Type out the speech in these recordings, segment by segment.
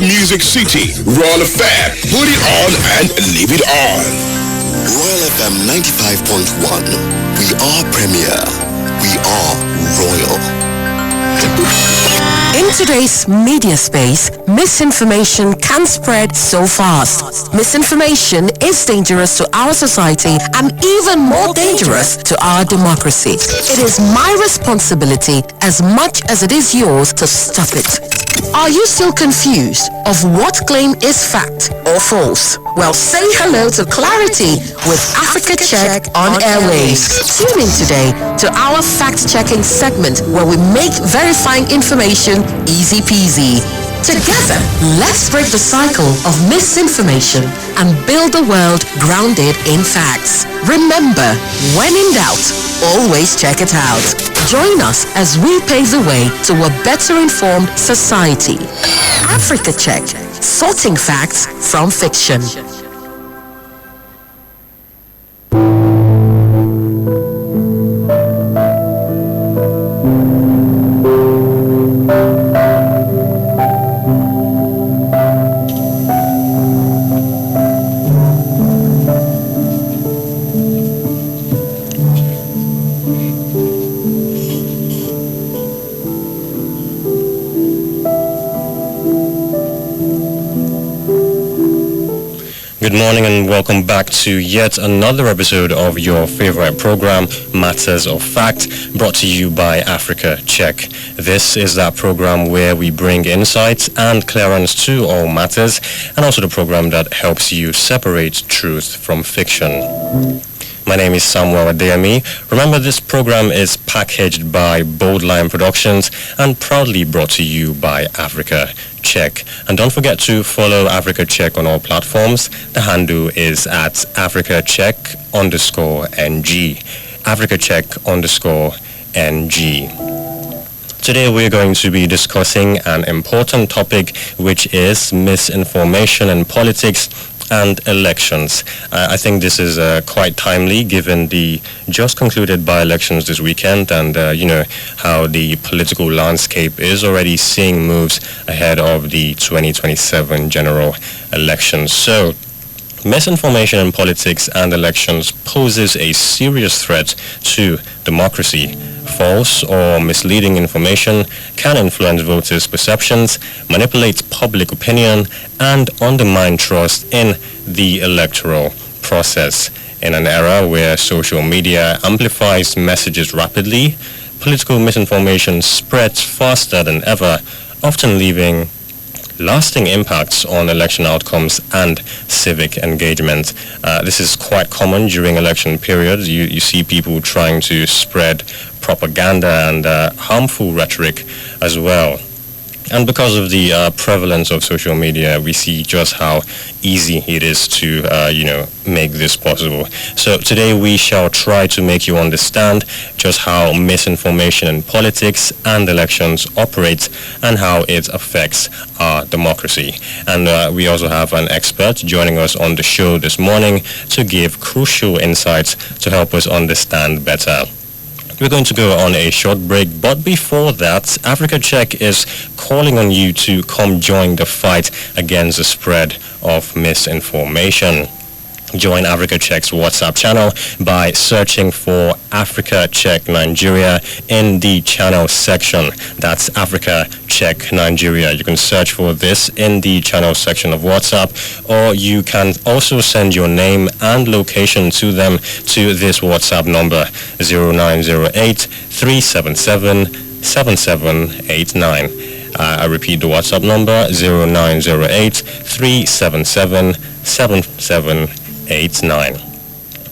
Music City, Royal FM. Put it on and leave it on. Royal FM 95.1. We are premier. We are royal. In today's media space, misinformation can spread so fast. Misinformation is dangerous to our society and even more dangerous to our democracy. It is my responsibility as much as it is yours to stop it. Are you still confused of what claim is fact or false? Well, say hello to clarity with Africa Check on airwaves. Tune in today to our fact-checking segment where we make verifying information easy peasy. Together, let's break the cycle of misinformation and build a world grounded in facts. Remember, when in doubt, always check it out. Join us as we pave the way to a better informed society. Africa Check, sorting facts from fiction. Good morning and welcome back to yet another episode of your favorite program, Matters of Fact, brought to you by Africa Check. This is that program where we bring insights and clearance to all matters, and also the program that helps you separate truth from fiction. My name is Samuel Adeyemi. Remember, this program is packaged by Bold Lion Productions and proudly brought to you by Africa Check. And don't forget to follow Africa Check on all platforms. The handle is at AfricaCheck_NG. AfricaCheck_NG. Today we're going to be discussing an important topic, which is misinformation in politics and elections. I think this is quite timely given the just concluded by-elections this weekend and, how the political landscape is already seeing moves ahead of the 2027 general elections. So, misinformation in politics and elections poses a serious threat to democracy. False or misleading information can influence voters' perceptions, manipulate public opinion, and undermine trust in the electoral process. In an era where social media amplifies messages rapidly, political misinformation spreads faster than ever, often leaving lasting impacts on election outcomes and civic engagement. This is quite common during election periods. You see people trying to spread propaganda and harmful rhetoric as well. And because of the prevalence of social media, we see just how easy it is to, make this possible. So today we shall try to make you understand just how misinformation in politics and elections operates and how it affects our democracy. And we also have an expert joining us on the show this morning to give crucial insights to help us understand better. We're going to go on a short break, but before that, Africa Check is calling on you to come join the fight against the spread of misinformation. Join Africa Check's WhatsApp channel by searching for Africa Check Nigeria in the channel section. That's Africa Check Nigeria. You can search for this in the channel section of WhatsApp, or you can also send your name and location to them to this WhatsApp number 0908 377 7789. I repeat the WhatsApp number 0908 377 7789.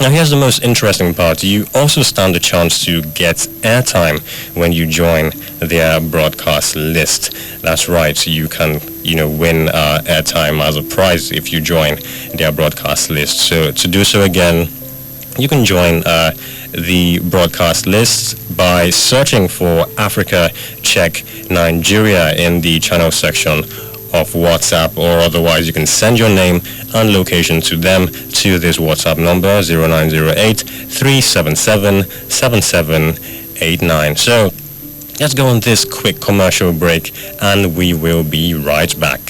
Now here's the most interesting part. You also stand a chance to get airtime when you join their broadcast list. That's right, you can win airtime as a prize if you join their broadcast list. So to do so again, you can join the broadcast list by searching for Africa Check Nigeria in the channel section of WhatsApp, or otherwise you can send your name and location to them to this WhatsApp number 0908 377 7789. So Let's go on this quick commercial break and we will be right back.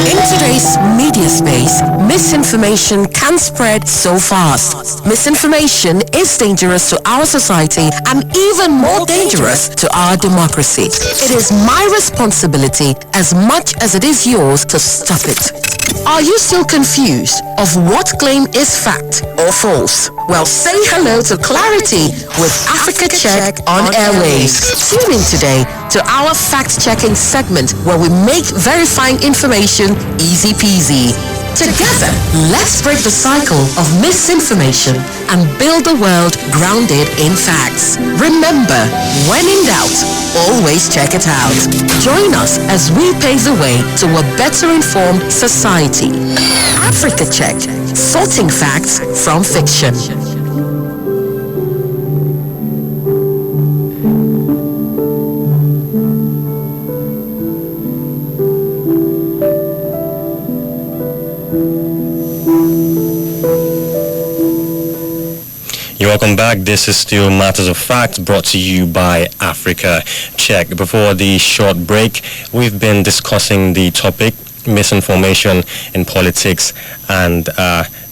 In today's media space, misinformation can spread so fast. Misinformation is dangerous to our society and even more dangerous to our democracy. It is my responsibility as much as it is yours to stop it. Are you still confused of what claim is fact or false? Well, say hello to clarity with Africa Check on airwaves. Tune in today to our fact-checking segment where we make verifying information easy peasy. Together, let's break the cycle of misinformation and build a world grounded in facts. Remember, when in doubt, always check it out. Join us as we pave the way to a better informed society. Africa Check, sorting facts from fiction. Welcome back. This is still Matters of Fact brought to you by Africa Check. Before the short break, we've been discussing the topic misinformation in politics and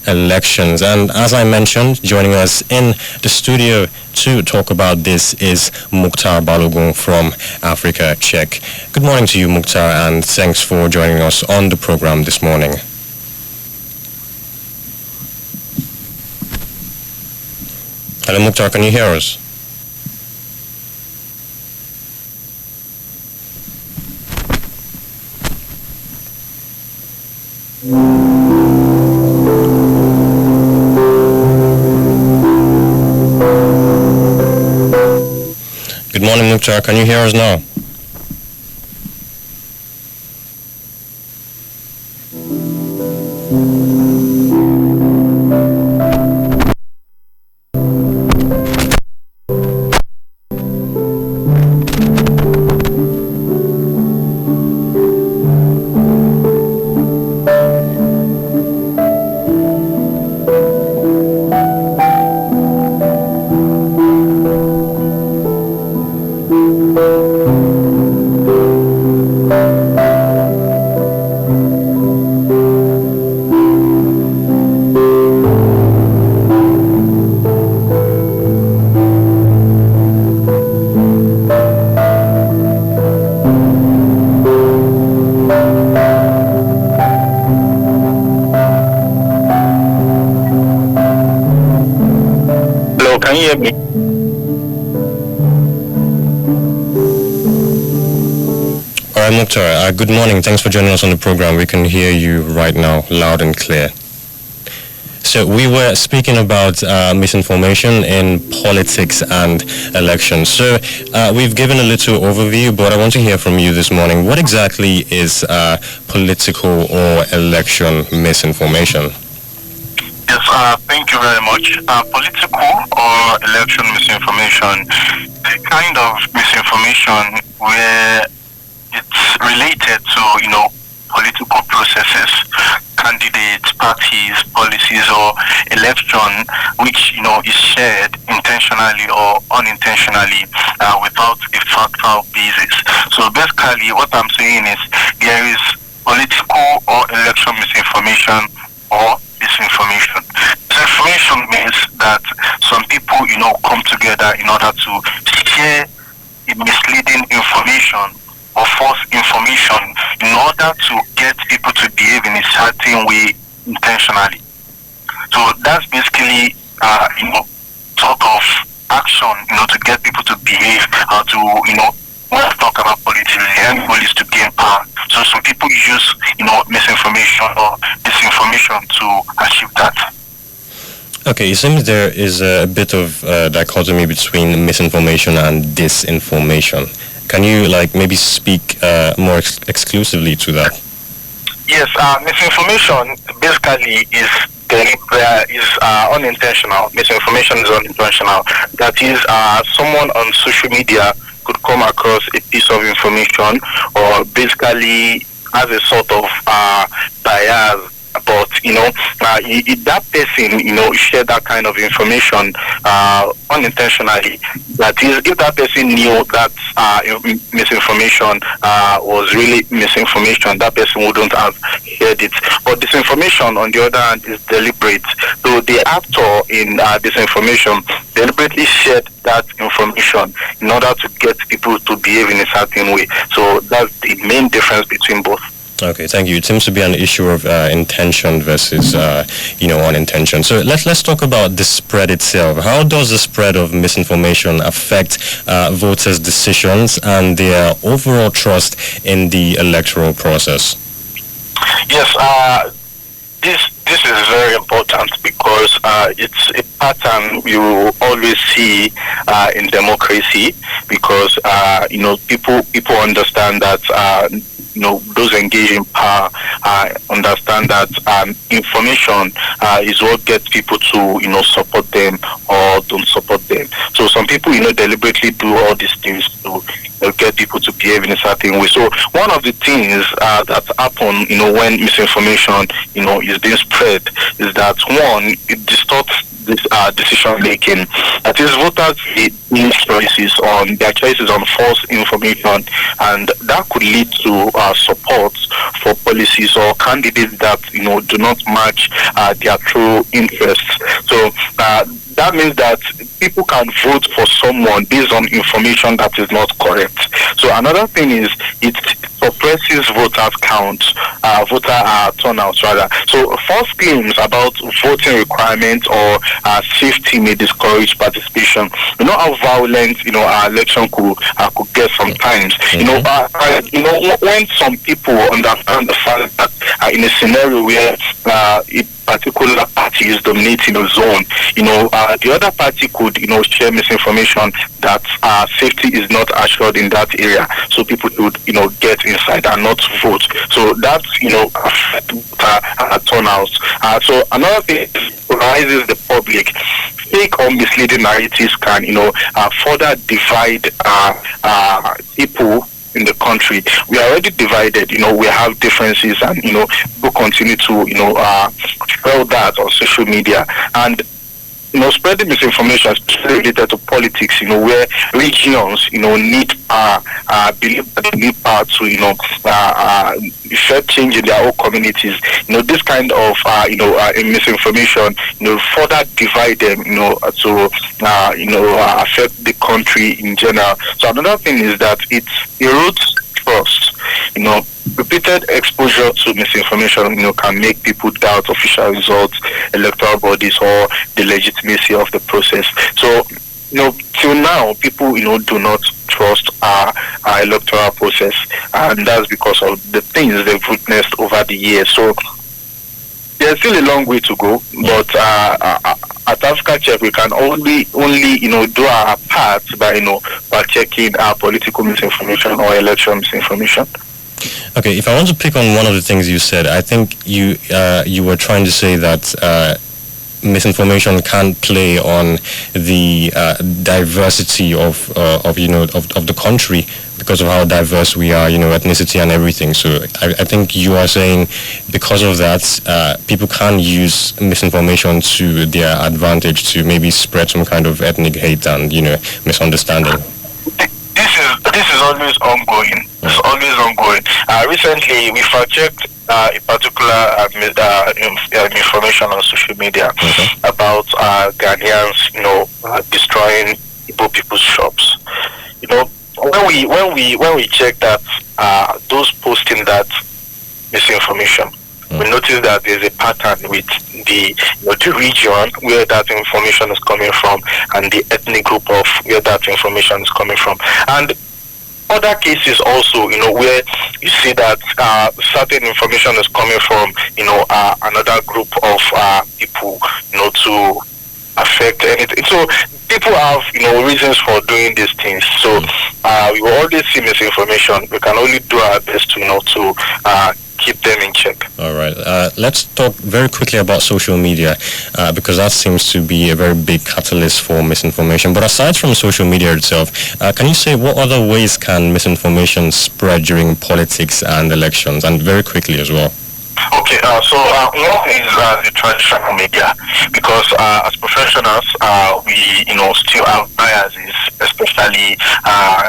elections. And as I mentioned, joining us in the studio to talk about this is Mukhtar Balogun from Africa Check. Good morning to you, Mukhtar, and thanks for joining us on the program this morning. Hello, Mukhtar, can you hear us? Good morning, Mukhtar, can you hear us now? Can you hear me? All right, Mukhtar, good morning. Thanks for joining us on the program. We can hear you right now, loud and clear. So we were speaking about misinformation in politics and elections. So we've given a little overview, but I want to hear from you this morning. What exactly is political or election misinformation? Yes, thank you very much. Political or election misinformation, the kind of misinformation where it's related to, political processes, candidates, parties, policies, or election, which, is shared intentionally or unintentionally without a factual basis. So basically what I'm saying is there is political or election misinformation or disinformation. Disinformation means that some people, come together in order to share misleading information or false information in order to get people to behave in a certain way intentionally. So that's basically, sort of action, to get people to behave or to, when I talk about politics, the end goal is to gain power. So some people use, misinformation or disinformation to achieve that. Okay, it seems there is a bit of dichotomy between misinformation and disinformation. Can you maybe speak more exclusively to that? Yes, misinformation basically is unintentional. Misinformation is unintentional. That is, someone on social media could come across a piece of information or basically has a sort of bias, but that person, shared that kind of information unintentionally. That is, if that person knew that misinformation was really misinformation, that person wouldn't have shared it. But disinformation, on the other hand, is deliberate. So the actor in disinformation deliberately shared that information in order to get people to behave in a certain way. So that's the main difference between both. Okay, thank you. It seems to be an issue of intention versus, unintention. So let's talk about the spread itself. How does the spread of misinformation affect voters' decisions and their overall trust in the electoral process? Yes, this is very important because it's a pattern you always see in democracy, because people understand that those engaged in power understand that information is what gets people to support them or don't support them. So some people deliberately do all these things to get people to behave in a certain way. So one of the things that happen when misinformation is being spread is that, one, it distorts this decision making. That is, voters make choices on false information, and that could lead to support for policies or candidates that do not match their true interests. So that means that people can vote for someone based on information that is not correct. So another thing is it suppresses voter turnout rather. So false claims about voting requirements or safety may discourage participation. You know how violent our election could get sometimes. When some people understand the fact that in a scenario where a particular party is dominating a zone, the other party could share misinformation that safety is not assured in that area, so people would get inside and not vote. So that's affect turnouts. So another thing rises the public. Fake or misleading narratives can further divide people in the country. We are already divided. We have differences, and people continue to spread that on social media. And spreading misinformation, especially related to politics, where regions, need believe that they need power to, effect change in their own communities. This kind of, misinformation, further divide them, to, affect the country in general. So another thing is that it erodes trust. Repeated exposure to misinformation, can make people doubt official results, electoral bodies, or the legitimacy of the process. So, till now, people, do not trust our electoral process, and that's because of the things they've witnessed over the years. So, there's still a long way to go, but at Africa Check, we can only do our part by checking our political misinformation or election misinformation. Okay, if I want to pick on one of the things you said, I think you were trying to say that misinformation can't play on the diversity of the country because of how diverse we are, ethnicity and everything. So I think you are saying because of that, people can use misinformation to their advantage to maybe spread some kind of ethnic hate and misunderstanding. This is always ongoing. It's always ongoing. Recently, we fact-checked a particular information on social media about Ghanaians, destroying Igbo people's shops. When we check that, those posting that misinformation, we notice that there's a pattern with the region where that information is coming from and the ethnic group of where that information is coming from. And other cases also, where you see that certain information is coming from, another group of people, to affect anything. So people have, reasons for doing these things. So we will always see misinformation. We can only do our best to keep them in check. All right. Let's talk very quickly about social media because that seems to be a very big catalyst for misinformation. But aside from social media itself, can you say what other ways can misinformation spread during politics and elections, and very quickly as well? Okay, one is the traditional media, because as professionals, we still have biases, especially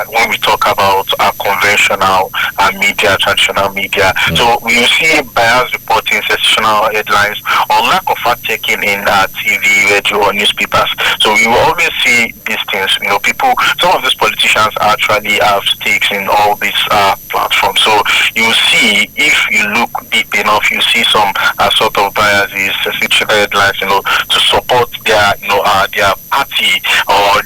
when we talk about conventional media, traditional media. So we see biased reporting, sensational headlines, or lack of fact checking in TV, radio, or newspapers. So you will always see these things. Some of these politicians actually have stakes in all these platforms. So you see, if you look deep enough, you see some sort of biases, sensational headlines, to support their party, or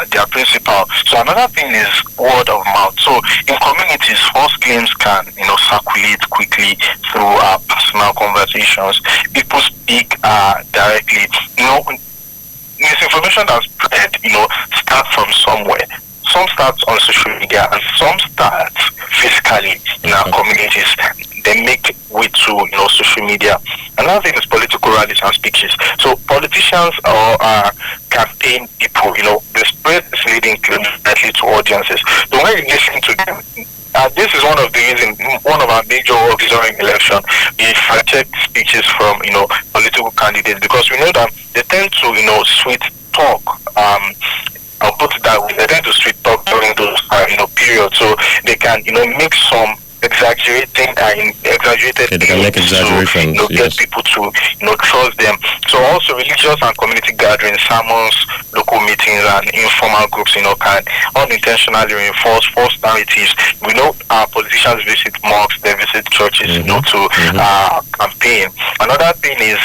their principal. So another thing is word of mouth. So in communities, false claims can circulate quickly through personal conversations. People speak directly. Misinformation that spread, start from somewhere. Some starts on social media and some starts physically in our communities. They make way to social media. Another thing is political rallies and speeches. So politicians or campaign people, the spread is leading directly to audiences. So when you listen to them, this is one of the reasons, one of our major works during election, we check speeches from political candidates, because we know that they tend to sweet talk. I'll put it that way. They tend to sweet talk during those periods, so they can make some exaggerated they make exaggerations to get people to trust them. So also religious and community gatherings, sermons, local meetings, and informal groups can unintentionally reinforce false narratives. We know politicians visit mosques, they visit churches to campaign. Another thing is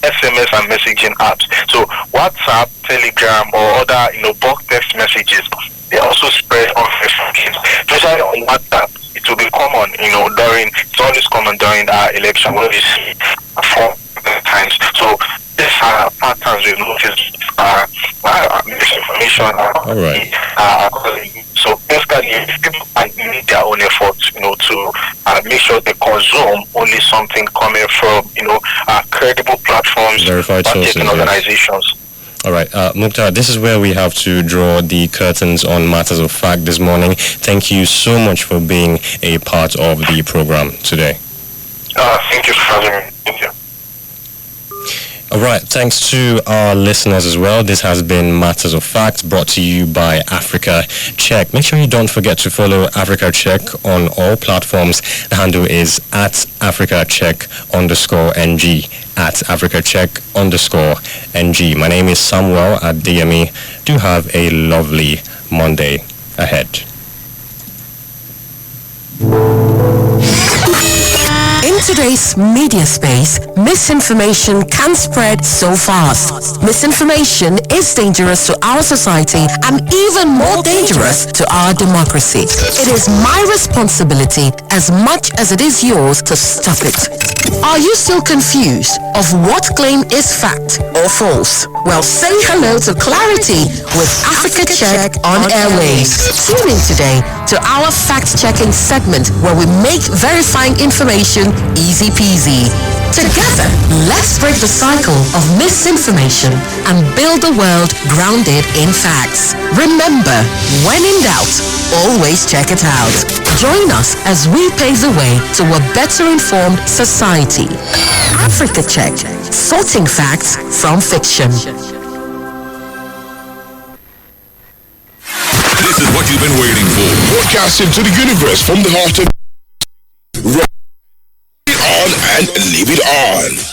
SMS and messaging apps. So WhatsApp, Telegram, or other bulk text messages, they also spread unfair claims, especially on WhatsApp. It will be common, it's always common during election when you see 4 times. So these are patterns we've noticed, misinformation. All right. So basically, people need their own efforts, to make sure they consume only something coming from, credible platforms, verified sources, organizations. All right, Mukhtar, this is where we have to draw the curtains on matters of fact this morning. Thank you so much for being a part of the program today. Thank you for having me. Thank you. All right, thanks to our listeners as well. This has been Matters of Fact, brought to you by Africa Check. Make sure you don't forget to follow Africa Check on all platforms. The handle is @AfricaCheck_NG, @AfricaCheck_NG. My name is Samuel at DME. Do have a lovely Monday ahead. In today's media space, misinformation can spread so fast. Misinformation is dangerous to our society and even more dangerous to our democracy. It is my responsibility as much as it is yours to stop it. Are you still confused of what claim is fact or false? Well, say hello to clarity with Africa Check on airwaves. Tune in today to our fact-checking segment where we make verifying information easy peasy. Together, let's break the cycle of misinformation and build a world grounded in facts. Remember, when in doubt, always check it out. Join us as we pave the way to a better informed society. Africa Check, sorting facts from fiction. This is what you've been waiting for. Broadcasting to the universe from the heart of... Roll it on and leave it on.